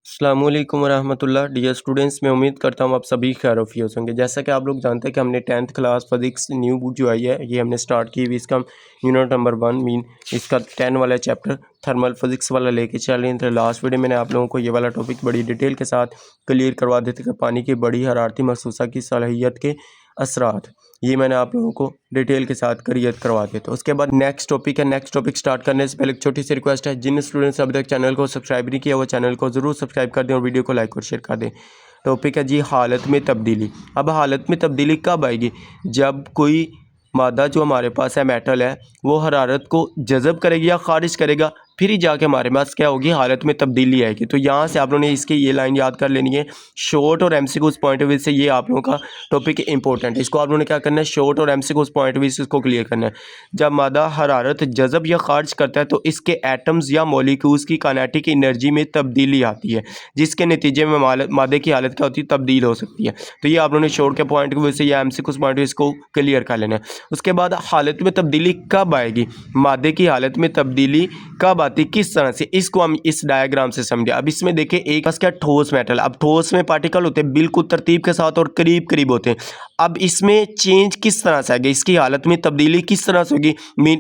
अस्सलाम वालेकुम रहमतुल्लाह। डियर स्टूडेंट्स, मैं उम्मीद करता हूँ आप सभी खैरियत होंगे। जैसा कि आप लोग जानते हैं कि हमने 10th class physics new book जो आई है ये हमने स्टार्ट की हुई। इसका यूनिट नंबर 1 मीन इसका 10 वाला चैप्टर थर्मल फिज़िक्स वाला लेके चल रहे थे। लास्ट वीडियो मैंने आप लोगों को ये वाला टॉपिक बड़ी डिटेल के साथ क्लियर करवा देते कि पानी की बड़ी हरारती महसूसा की सलाहियत के असरात, ये मैंने आप लोगों को डिटेल के साथ क्लियर करवा दिया। तो उसके बाद नेक्स्ट टॉपिक है। नेक्स्ट टॉपिक स्टार्ट करने से पहले एक छोटी सी रिक्वेस्ट है, जिन स्टूडेंट्स अभी तक चैनल को सब्सक्राइब नहीं किया वो चैनल को ज़रूर सब्सक्राइब कर दें और वीडियो को लाइक और शेयर कर दें। टॉपिक है जी हालत में तब्दीली। अब हालत में तब्दीली कब आएगी? जब कोई मादा जो हमारे पास है, मेटल है, वो हरारत को जज़ब करेगी या ख़ारिज करेगा, फिर ही जाके हमारे पास क्या होगी, हालत में तब्दीली आएगी। तो यहाँ से आप लोगों ने इसकी ये लाइन याद कर लेनी है। शॉर्ट और एमसीक्यूज़ पॉइंट ऑफ व्यू से ये आप लोगों का टॉपिक इंपॉर्टेंट है। इसको आप लोगों ने क्या करना है, शॉर्ट और एमसीक्यूज़ पॉइंट ऑफ व्यू से इसको क्लियर करना है। जब मादा हरारत जज़ब या खारिज करता है तो इसके एटम्स या मॉलिक्यूल्स की काइनेटिक एनर्जी में तब्दीली आती है, जिसके नतीजे में मादे की हालत क्या होती है, तब्दील हो सकती है। तो ये आप लोगों ने शॉर्ट के पॉइंट ऑफ व्यू से या एमसीक्यूज़ पॉइंट ऑफ व्यू इसको क्लियर कर लेना है। उसके बाद हालत में तब्दीली कब आएगी, मादे की हालत में तब्दीली कब आती, किस तरह से, इसको हम इस डायग्राम से समझे। अब इसमें देखिए एक पास क्या ठोस मेटल, अब ठोस में पार्टिकल होते हैं बिल्कुल तरतीब के साथ और करीब करीब होते हैं। अब इसमें चेंज किस तरह से आएगी, इसकी हालत में तब्दीली किस तरह से होगी।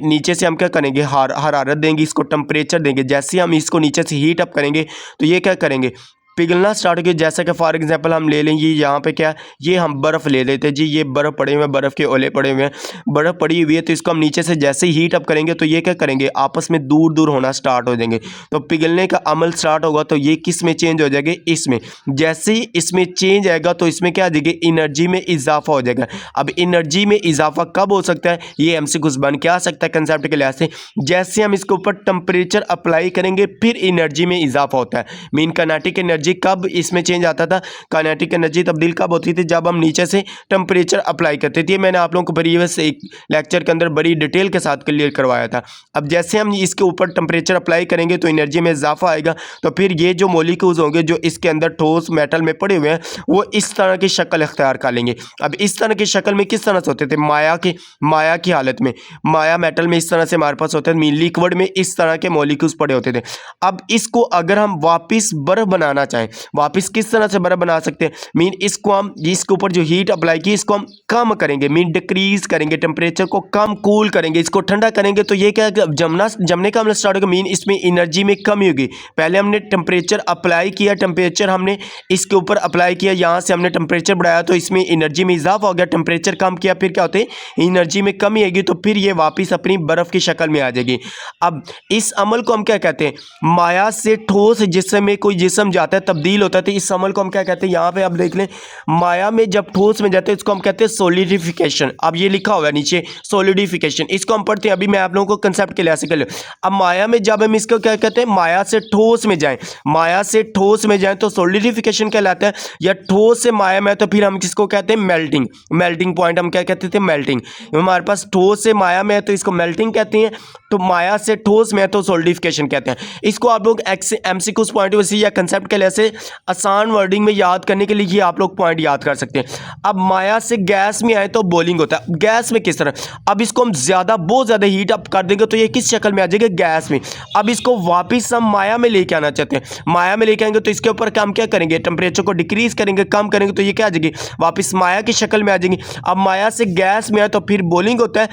नीचे से हम क्या करेंगे, हरारत देंगे, इसको टेम्परेचर देंगे। जैसे हम इसको नीचे से हीट अप करेंगे तो ये क्या करेंगे, पिघलना स्टार्ट होगी। जैसा कि फॉर एग्जांपल हम ले लें, ये यहाँ पे क्या, ये हम बर्फ़ ले लेते हैं जी, ये बर्फ़ पड़े हुए हैं, बर्फ़ के ओले पड़े हुए हैं, बर्फ़ पड़ी हुई है। तो इसको हम नीचे से जैसे ही हीट अप करेंगे तो ये क्या करेंगे, आपस में दूर दूर होना स्टार्ट हो जाएंगे। तो पिघलने का अमल स्टार्ट होगा तो ये किस में चेंज हो जाएगा, इसमें। जैसे ही इसमें चेंज आएगा तो इसमें क्या आ जाएगी, एनर्जी में इजाफा हो जाएगा। अब एनर्जी में इजाफा कब हो सकता है, ये एमसीक्यूज़ बन के आ सकता है कंसेप्ट के लिहाज से। जैसे हम इसके ऊपर टेम्परेचर अप्लाई करेंगे फिर एनर्जी में इजाफा होता है। मीन काइनेटिक एनर्जी कब इसमें चेंज आता था, काइनेटिक एनर्जी तब्दील कब होती थी, जब हम नीचे से टेम्परेचर अप्लाई करते थे। मैंने आप लोगों को प्रीवियस एक लेक्चर के अंदर बड़ी डिटेल के साथ क्लियर करवाया था। अब जैसे हम इसके ऊपर टेम्परेचर अप्लाई करेंगे तो एनर्जी में इजाफा आएगा। तो फिर ये जो मॉलिक्यूल्स होंगे जो इसके अंदर ठोस मेटल में पड़े हुए हैं वो इस तरह की शक्ल इख्तियार कर लेंगे। अब इस तरह की शक्ल में किस तरह से होते थे, माया की हालत में, माया मेटल में इस तरह से हमारे पास होते हैं। मीन लिक्विड में इस तरह के मॉलिक्यूल्स पड़े होते थे। अब इसको अगर हम वापस बर्फ बनाना चाहें, वापस किस तरह से बर्फ बना सकते हैं, मीन इसको हम इसके ऊपर जो हीट अप्लाई की इसको हम कम करेंगे, मीन डिक्रीज करेंगे, टेम्परेचर को कम कूल करेंगे, इसको ठंडा करेंगे। तो ये क्या जमने का अमल स्टार्ट होगा। मीन इसमें एनर्जी में कमी होगी। पहले हमने टेम्परेचर अप्लाई किया, टेम्परेचर हमने इसके ऊपर अप्लाई किया, यहाँ से हमने टेम्परेचर बढ़ाया तो इसमें एनर्जी में इजाफा हो गया। टेम्परेचर कम किया फिर क्या होते हैं, एनर्जी में कमी आएगी तो फिर ये वापस अपनी बर्फ की शक्ल में आ जाएगी। अब इस अमल को हम क्या कहते हैं, माया से ठोस जिस्म में कोई जिस्म जाता है, तब्दील होता है, तो इस अमल को हम क्या कहते हैं, यहाँ पे आप देख लें, माया में जब ठोस में जाते हैं इसको हम कहते हैं सॉलिडिफिकेशन। अब ये लिखा हुआ है नीचे सॉलिडिफिकेशन, इसको हम पढ़ते हैं। अभी मैं आप लोगों को कंसेप्ट के लिहाज से कर लूँ। अब माया में जब हम इसको क्या कहते हैं, माया से ठोस में जाएं, माया से ठोस में जाएं तो सॉलिडिफिकेशन कहलाता है। या ठोस से माया में तो फिर हम किसको कहते हैं, मेल्टिंग। मेल्टिंग पॉइंट हम क्या कहते थे, मेल्टिंग। हमारे पास ठोस से माया में है तो इसको मेल्टिंग कहते हैं, तो माया से ठोस में है तो सॉलिडिफिकेशन कहते हैं। इसको आप लोग एमसीक्यूज़ पॉइंट ऑफ व्यू या कंसेप्ट के लिहाज से आसान वर्डिंग में याद करने के लिए ये आप लोग पॉइंट याद कर सकते हैं। अब माया से गैस में आए तो बॉइलिंग होता है। गैस में किस तरह, अब इसको हम बहुत ज़्यादा हीट अप कर देंगे तो ये किस शक्ल में आ जाएगा, गैस में। अब इसको वापस हम माया में लेके आना चाहते हैं, माया में लेके आएंगे तो इसके ऊपर काम क्या करेंगे, टेम्परेचर को डिक्रीज करेंगे, कम करेंगे तो ये क्या आ जाएगी, वापस माया की शक्ल में आ जाएंगी। अब माया से गैस में आए तो फिर बॉइलिंग होता है,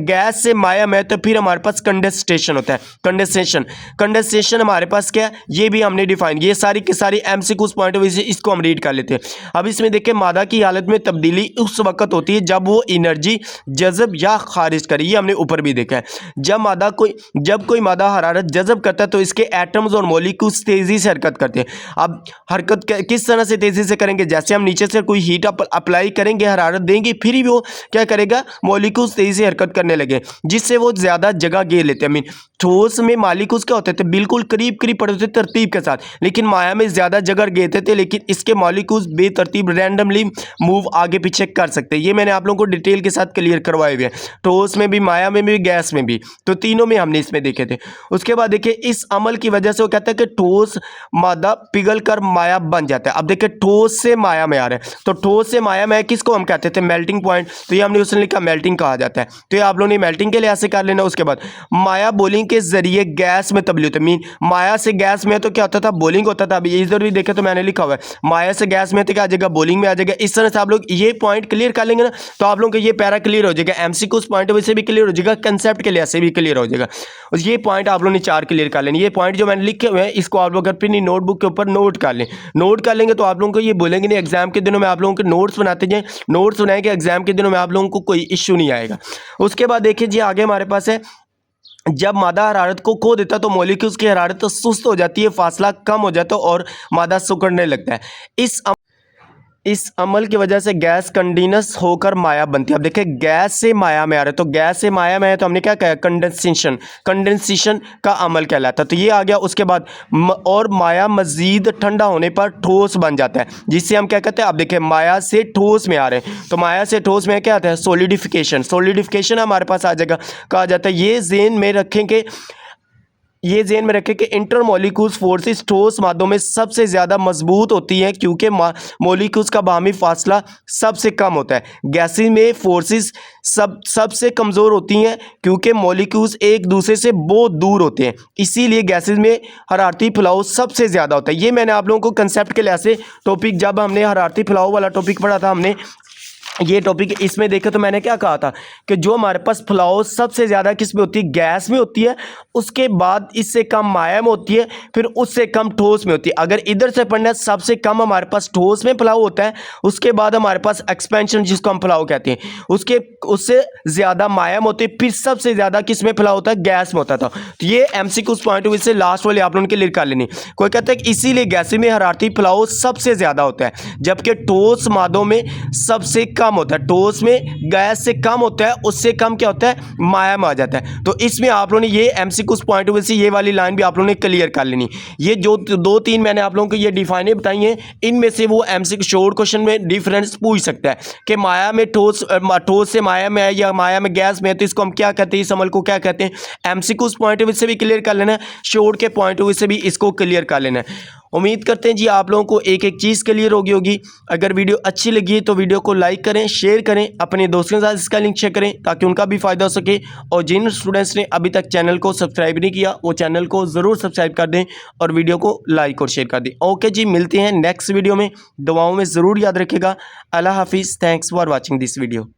गैस से माया में तो फिर हमारे पास कंडेंसेशन होता है। कंडेंसेशन हमारे पास क्या है, ये भी हमने डिफाइन, ये सारी की सारी एमसीक्यूज़ पॉइंट ऑफ व्यू से इसको हम रीड कर लेते हैं। अब इसमें देखिए मादा की हालत में तब्दीली उस वक्त होती है जब वो एनर्जी जज़ब या खारिज करे, ये हमने ऊपर भी देखा है। जब कोई मादा हरारत जज़ब करता है तो इसके एटम्स और मॉलिक्यूल्स तेजी से हरकत करते हैं। अब हरकत किस तरह से तेजी से करेंगे, जैसे हम नीचे से कोई हीट अप्लाई करेंगे, हरारत देंगे, फिर भी वो क्या करेगा, मॉलिक्यूल्स तेजी से हरकत करने लगे, जिससे वो ज्यादा जगह घेर लेते हैं। मीन ठोस में मॉलिक्यूल्स क्या होते थे, बिल्कुल करीब करीब पड़े होते तरतीब के साथ, लेकिन माया में ज्यादा जगह घेरते थे, लेकिन इसके मॉलिक्यूल्स बेतरतीब रैंडमली मूव आगे पीछे कर सकते हैं। ये मैंने आप लोगों को डिटेल के साथ क्लियर करवाए हुए हैं, ठोस में भी, माया में भी, गैस में भी, तो तीनों में हमने इसमें देखे थे। उसके बाद देखिए इस अमल की वजह से वो कहता है कि ठोस मादा पिघल कर माया बन जाता है। अब देखिए ठोस से माया में आ रहा है, तो ठोस से माया में किसको हम कहते थे, मेल्टिंग पॉइंट, तो ये हमने उसने लिखा मेल्टिंग कहा जाता है। तो ये आप लोगों ने मेल्टिंग के लिहाज से कर लेना। उसके बाद माया बॉइलिंग के जरिए गैस में तब्दील होता है। मीन माया से गैस में तो क्या होता था, बॉइलिंग होता था। अभी इधर भी देखे तो मैंने लिखा हुआ है माया से गैस में तो क्या आ जाएगा, बॉइलिंग में आ जाएगा। इस तरह से आप लोग ये पॉइंट क्लियर कर लेंगे ना तो आप लोगों को ये पैरा क्लियर हो जाएगा। एमसीक्यू उस पॉइंट से भी क्लियर हो जाएगा, कंसेप्ट के लिए से भी क्लियर हो जाएगा। और ये पॉइंट आप लोगों ने 4 क्लियर कर लेने। ये पॉइंट जो मैंने लिखे हुए हैं इसको आप लोग अपनी नोटबुक के ऊपर नोट कर लें। नोट कर लेंगे तो आप लोगों को ये बोलेंगे नहीं, एग्जाम के दिनों में आप लोगों के नोट्स बनाते जाएं, नोट्स बनाएंगे, एग्जाम के दिनों में आप लोगों को कोई इश्यू नहीं आएगा। उसके बाद देखिए जी आगे हमारे पास है, जब मादा हरारत को खो देता है तो मॉलिक्यूल्स की हरारत तो सुस्त हो जाती है, फासला कम हो जाता है और मादा सिकुड़ने लगता है। इस अमल की वजह से गैस कंडेंस होकर माया बनती है। अब देखिए गैस से माया में आ रहा है, तो गैस से माया में है तो हमने क्या कहा, कंडेंसेशन का अमल कहलाता है। तो ये आ गया। उसके बाद और माया मजीद ठंडा होने पर ठोस बन जाता है, जिससे हम क्या कहते हैं, अब देखिए माया से ठोस में आ रहे हैं तो माया से ठोस में क्या आता है, सॉलिडिफिकेशन हमारे पास आ जाएगा। कहा जाता है ये ज़हन में रखें कि इंटरमॉलिक्यूल्स फोर्सेस ठोस मादों में सबसे ज़्यादा मजबूत होती हैं क्योंकि मॉलिक्यूल्स का बाहमी फासला सबसे कम होता है। गैसेस में फोर्सेस सबसे कमज़ोर होती हैं क्योंकि मॉलिक्यूल्स एक दूसरे से बहुत दूर होते हैं, इसीलिए गैसेस में हरारती फैलाव सबसे ज़्यादा होता है। ये मैंने आप लोगों को कंसेप्ट के लिहाज से टॉपिक, जब हमने हरारती फैलाव वाला टॉपिक पढ़ा था हमने ये टॉपिक, इसमें देखे तो मैंने क्या कहा था कि जो हमारे पास फ्लाव सबसे ज़्यादा किस में होती है, गैस में होती है, उसके बाद इससे कम माया में होती है, फिर उससे कम ठोस में होती है। अगर इधर से पढ़ना है सबसे कम हमारे पास ठोस में फ्लाव होता है, उसके बाद हमारे पास एक्सपेंशन जिसको हम फ्लाव कहते हैं, उससे ज़्यादा माया में होती है, फिर सबसे ज़्यादा किस में फ्लाव होता है, गैस में होता था। तो ये एमसीक्यू पॉइंट ऑफ व्यू से लास्ट वाले आप लोगों के लिए कर लेनी। कोई कहता है कि इसीलिए गैस में हरारती फ्लाव सबसे ज़्यादा होता है जबकि ठोस मादों में सबसे कम होता है। ठोस में गैस से कम होता है, उससे कम क्या होता है, माया में आ जाता है। तो इसमें आप लोगों ने ये एमसीक्यू पॉइंट ऑफ व्यू से ये वाली लाइन भी आप लोगों ने क्लियर कर लेनी। ये जो 2-3 मैंने आप लोगों को ये डिफाइनें बताई हैं, इनमें से वो एमसीक्यू शॉर्ट क्वेश्चन में डिफरेंस पूछ सकता है कि माया में ठोस से माया में है या माया में गैस में है, तो इसको हम क्या कहते हैं, इस अमल को क्या कहते हैं। एमसीक्यू पॉइंट ऑफ व्यू से भी क्लियर कर लेना है, शॉर्ट के पॉइंट ऑफ व्यू से भी इसको क्लियर कर लेना है। उम्मीद करते हैं जी आप लोगों को एक एक चीज़ क्लियर होगी। अगर वीडियो अच्छी लगी है तो वीडियो को लाइक करें, शेयर करें, अपने दोस्तों के साथ इसका लिंक शेयर करें ताकि उनका भी फ़ायदा हो सके। और जिन स्टूडेंट्स ने अभी तक चैनल को सब्सक्राइब नहीं किया वो चैनल को ज़रूर सब्सक्राइब कर दें और वीडियो को लाइक और शेयर कर दें। ओके जी, मिलते हैं नेक्स्ट वीडियो में। दुआओं में ज़रूर याद रखिएगा। अल्लाह हाफिज़। Thanks for watching this video.